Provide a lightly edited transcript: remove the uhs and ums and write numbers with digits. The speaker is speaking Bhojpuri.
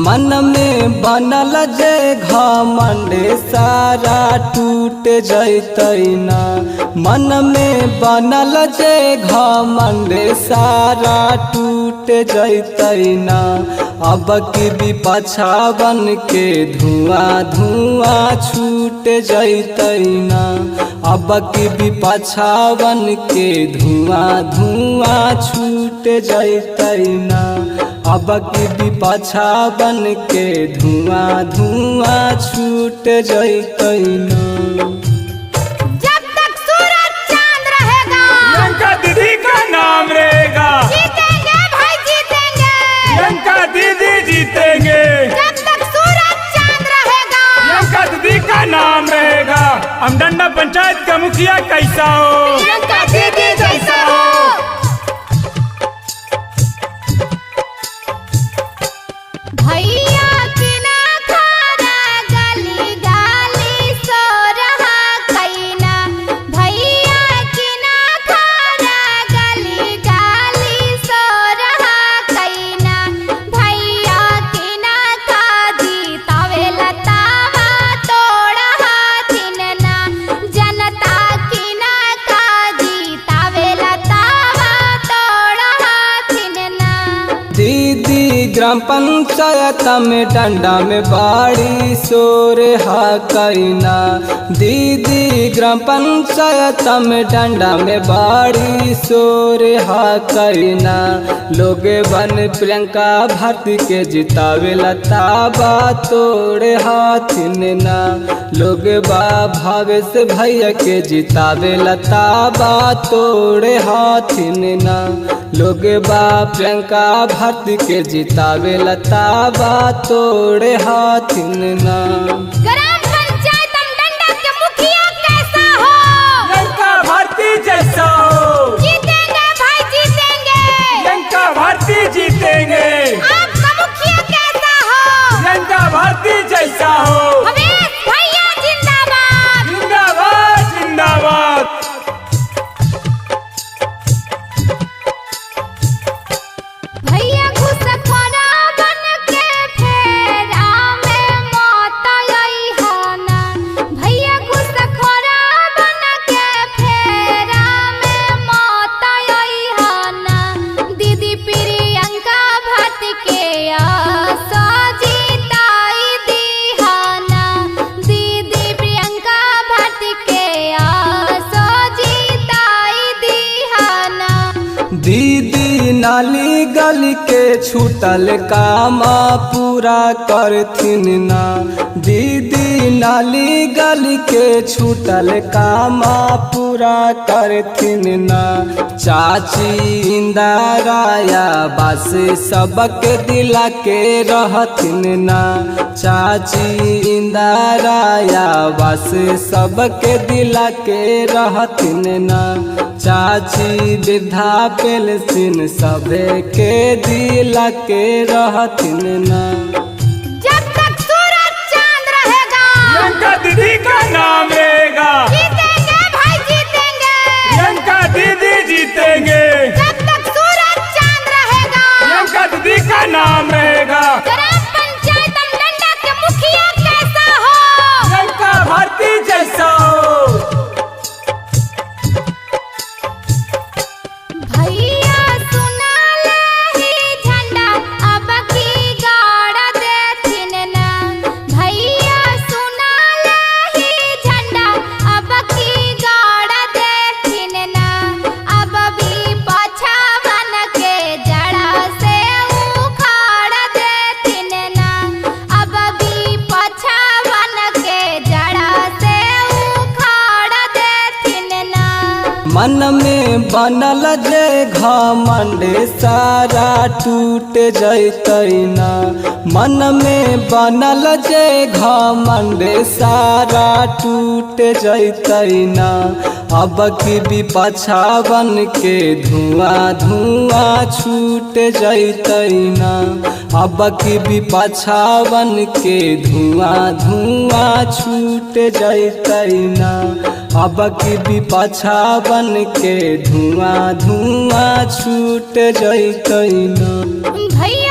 मन में बनल जे घमंड सारा टूट जैतै ना। मन में बनल जे घमंड सारा टूट जैतै ना। अब की भी पाछा बन के धुआं धुआं छूट जैतै ना। अब की भी पाछा बन के धुआं धुआं छूट जैतै ना। अब की भी पाछा बन के धुआं धुआं छूट जैतै ना। जब तक सूरज चांद रहेगा प्रियंका दीदी का नाम रहेगा। जीतेंगे भाई जीतेंगे। प्रियंका दीदी जीतेंगे। जब तक सूरज चांद रहेगा प्रियंका दीदी का नाम रहेगा। अमडंडा पंचायत का मुखिया कैसा हो? प्रियंका दीदी जैसा हो। भैया की ना खारा गली गाली सो रहा कैना। भैया की ना खारा गली गाली सो रहा कैना। भैया की ना खा जीतावे लतावा तोड़ा हाथिन ना। जनता की ना खा जीतावे लतावा तोड़ा हाथिन ना। दीदी ग्राम पंचायत में डंडा में बाड़ी सोर हा कैना। दीदी ग्राम पंचायत में डंडा में बाड़ी सोर हा कैना। लोग बन प्रियंका भारती के जितावे लताबा तोड़े हाथिन ना। लोग बा भावेश भैया के जितावे लताबा तोड़े हाथिन ना। लोग बा प्रियंका भारती के जितावे लताबा तोड़े हाथिन ना। ग्राम पंचायत अमडंडा के मुखिया कैसा हो? प्रियंका भारती जैसा हो। जीतेंगे भाई जीतेंगे। प्रियंका भारती जीतेंगे। आपका मुखिया कैसा हो? प्रियंका भारती जैसा हो। हमेश भैया जिंदाबाद। जिंदाबाद जिंदाबाद। भैया घुसखोरा बन के फेरा में मौत आई है ना। भैया घुसखोरा बन के फेरा में मौत आई है ना। दीदी प्रियंका भारती के आशा जीताई दी है ना। दीदी प्रियंका भारती के आशा जीताई दी है ना। दीदी नाली गली के छूटल काम पूरा करथिन ना। दीदी नाली गली के छूटल काम पूरा करथिन ना। चाची इंदराया बस सबके दिला के रहथिन ना। चाची इंदराया बस सबके दिला के रहथिन ना। चाची वृद्धा पेंशन सभे के दिला के रहथिन ना। जब तक सूरज चांद रहेगा प्रियंका दीदी का नाम रहेगा। जीतेंगे भाई जीतेंगे। प्रियंका दीदी जीतेंगे। जब तक सूरज चांद रहेगा प्रियंका दीदी का नाम रहेगा। ग्राम पंचायत अमडंडा के मुखिया कैसा हो? प्रियंका भारती जैसा हो। भैया सुना लही झंडा अब की गाड़ा देथिन ना। भैया सुना लही झंडा अब की गाड़ा देथिन ना। अब भी पाछा बन के जड़ा से उखाड़ देथिन ना। अब भी पाछा बन के जड़ा से उखाड़ देथिन ना। मन में बनल जे घमंड सारा टूट जैतै ना। मन में बनल जे घमंड सारा टूट जैतै ना। अब की भी पाछा बन के धुआं धुआं छूट जैतै ना। अब की भी पाछा बन के धुआं धुआं छूट जैतै ना। अब की भी पाछा बन के धुआं धुआं छूट जैतै ना। भैया